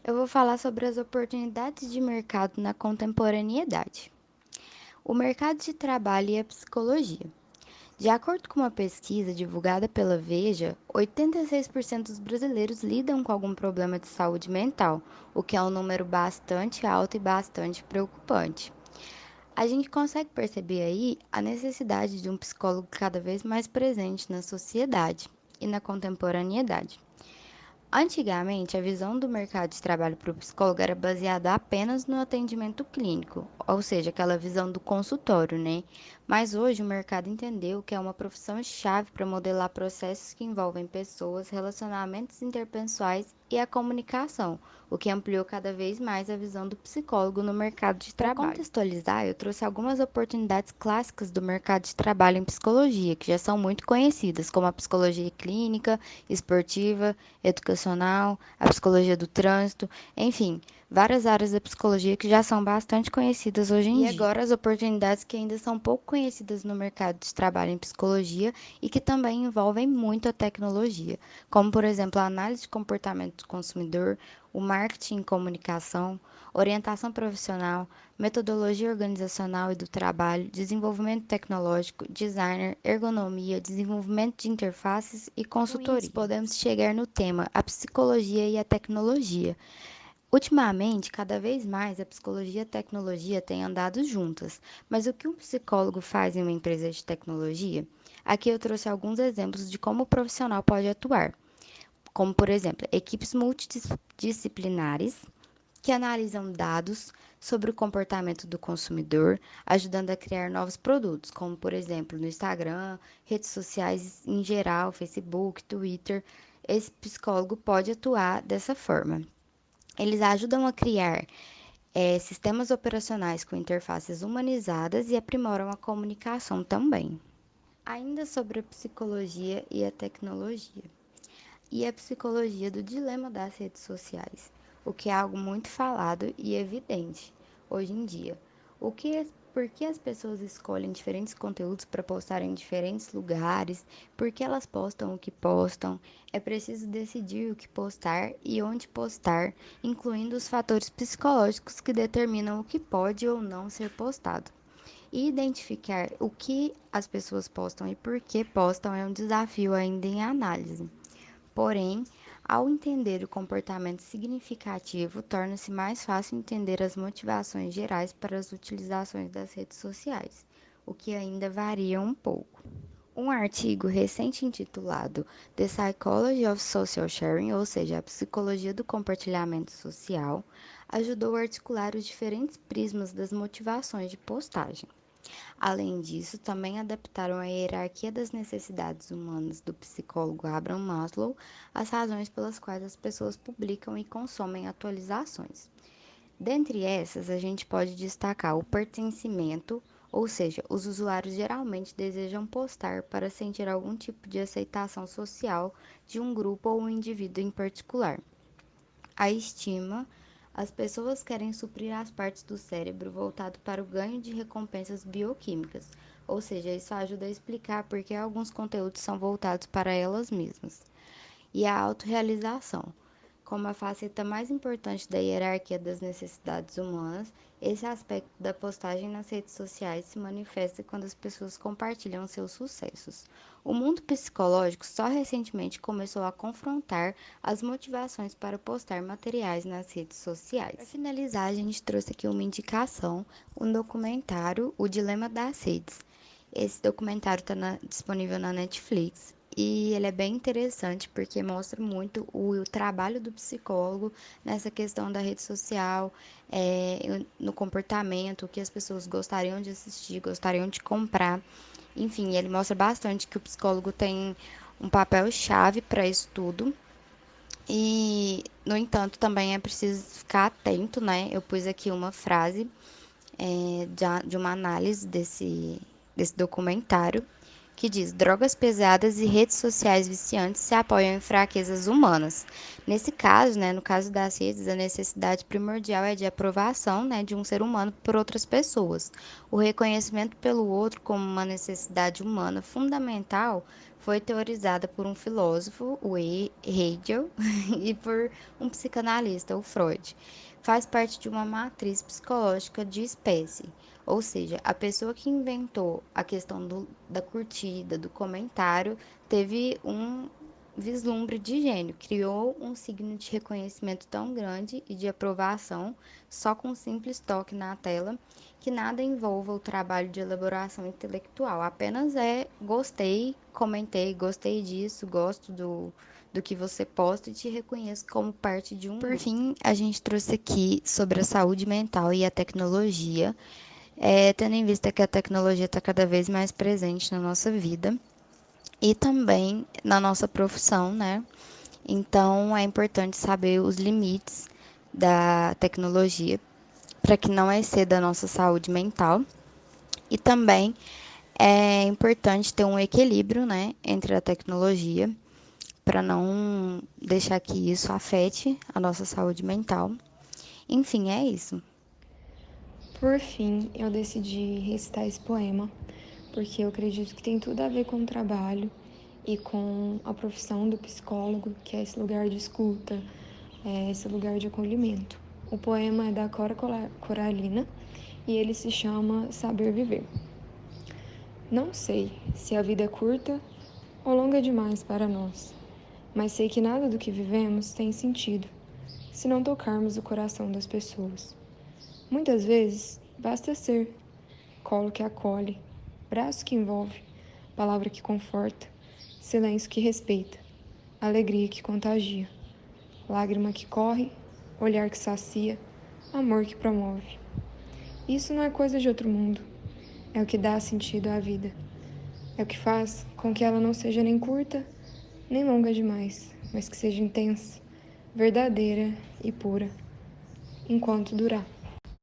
Eu vou falar sobre as oportunidades de mercado na contemporaneidade. O mercado de trabalho e a psicologia. De acordo com uma pesquisa divulgada pela Veja, 86% dos brasileiros lidam com algum problema de saúde mental, o que é um número bastante alto e bastante preocupante. A gente consegue perceber aí a necessidade de um psicólogo cada vez mais presente na sociedade e na contemporaneidade. Antigamente, a visão do mercado de trabalho para o psicólogo era baseada apenas no atendimento clínico, ou seja, aquela visão do consultório, né? Mas hoje o mercado entendeu que é uma profissão-chave para modelar processos que envolvem pessoas, relacionamentos interpessoais e a comunicação, o que ampliou cada vez mais a visão do psicólogo no mercado de trabalho. Para contextualizar, eu trouxe algumas oportunidades clássicas do mercado de trabalho em psicologia, que já são muito conhecidas, como a psicologia clínica, esportiva, educacional, a psicologia do trânsito, enfim, várias áreas da psicologia que já são bastante conhecidas hoje em dia. E agora as oportunidades que ainda são pouco conhecidas no mercado de trabalho em psicologia e que também envolvem muito a tecnologia, como por exemplo a análise de comportamento do consumidor, o marketing e comunicação, orientação profissional, metodologia organizacional e do trabalho, desenvolvimento tecnológico, designer, ergonomia, desenvolvimento de interfaces e consultoria. Podemos chegar no tema a psicologia e a tecnologia. Ultimamente, cada vez mais a psicologia e a tecnologia têm andado juntas, mas o que um psicólogo faz em uma empresa de tecnologia? Aqui eu trouxe alguns exemplos de como o profissional pode atuar, como por exemplo, equipes multidisciplinares que analisam dados sobre o comportamento do consumidor, ajudando a criar novos produtos, como por exemplo no Instagram, redes sociais em geral, Facebook, Twitter. Esse psicólogo pode atuar dessa forma. Eles ajudam a criar sistemas operacionais com interfaces humanizadas e aprimoram a comunicação também. Ainda sobre a psicologia e a tecnologia. E a psicologia do dilema das redes sociais, o que é algo muito falado e evidente hoje em dia. Por que as pessoas escolhem diferentes conteúdos para postar em diferentes lugares? Por que elas postam o que postam? É preciso decidir o que postar e onde postar, incluindo os fatores psicológicos que determinam o que pode ou não ser postado. E identificar o que as pessoas postam e por que postam é um desafio ainda em análise. Porém, ao entender o comportamento significativo, torna-se mais fácil entender as motivações gerais para as utilizações das redes sociais, o que ainda varia um pouco. Um artigo recente intitulado The Psychology of Social Sharing, ou seja, a psicologia do compartilhamento social, ajudou a articular os diferentes prismas das motivações de postagem. Além disso, também adaptaram a hierarquia das necessidades humanas do psicólogo Abraham Maslow às razões pelas quais as pessoas publicam e consomem atualizações. Dentre essas, a gente pode destacar o pertencimento, ou seja, os usuários geralmente desejam postar para sentir algum tipo de aceitação social de um grupo ou um indivíduo em particular. A estima, as pessoas querem suprir as partes do cérebro voltado para o ganho de recompensas bioquímicas, ou seja, isso ajuda a explicar por que alguns conteúdos são voltados para elas mesmas. E a autorrealização. Como a faceta mais importante da hierarquia das necessidades humanas, esse aspecto da postagem nas redes sociais se manifesta quando as pessoas compartilham seus sucessos. O mundo psicológico só recentemente começou a confrontar as motivações para postar materiais nas redes sociais. Para finalizar, a gente trouxe aqui uma indicação, um documentário, O Dilema das Redes. Esse documentário está disponível na Netflix e ele é bem interessante porque mostra muito o trabalho do psicólogo nessa questão da rede social, no comportamento, o que as pessoas gostariam de assistir, gostariam de comprar. Enfim, ele mostra bastante que o psicólogo tem um papel-chave para isso tudo. E, no entanto, também é preciso ficar atento, né? Eu pus aqui uma frase de uma análise desse documentário, que diz: drogas pesadas e redes sociais viciantes se apoiam em fraquezas humanas. Nesse caso, né, no caso das redes, a necessidade primordial é de aprovação, né, de um ser humano por outras pessoas. O reconhecimento pelo outro como uma necessidade humana fundamental foi teorizada por um filósofo, o Hegel, e por um psicanalista, o Freud. Faz parte de uma matriz psicológica de espécie, ou seja, a pessoa que inventou a questão da curtida, do comentário, teve um vislumbre de gênio, criou um signo de reconhecimento tão grande e de aprovação só com um simples toque na tela, que nada envolva o trabalho de elaboração intelectual, apenas é gostei, comentei, gostei disso, gosto do que você posta e te reconheço como parte de um. Por fim, a gente trouxe aqui sobre a saúde mental e a tecnologia, tendo em vista que a tecnologia está cada vez mais presente na nossa vida e também na nossa profissão, né? Então é importante saber os limites da tecnologia para que não exceda a nossa saúde mental. E também é importante ter um equilíbrio, né, entre a tecnologia para não deixar que isso afete a nossa saúde mental. Enfim, é isso. Por fim, eu decidi recitar esse poema, porque eu acredito que tem tudo a ver com o trabalho e com a profissão do psicólogo, que é esse lugar de escuta, esse lugar de acolhimento. O poema é da Cora Coralina e ele se chama Saber Viver. Não sei se a vida é curta ou longa demais para nós, mas sei que nada do que vivemos tem sentido se não tocarmos o coração das pessoas. Muitas vezes, basta ser colo que acolhe, braço que envolve, palavra que conforta, silêncio que respeita, alegria que contagia, lágrima que corre, olhar que sacia, amor que promove. Isso não é coisa de outro mundo, é o que dá sentido à vida. É o que faz com que ela não seja nem curta, nem longa demais, mas que seja intensa, verdadeira e pura, enquanto durar.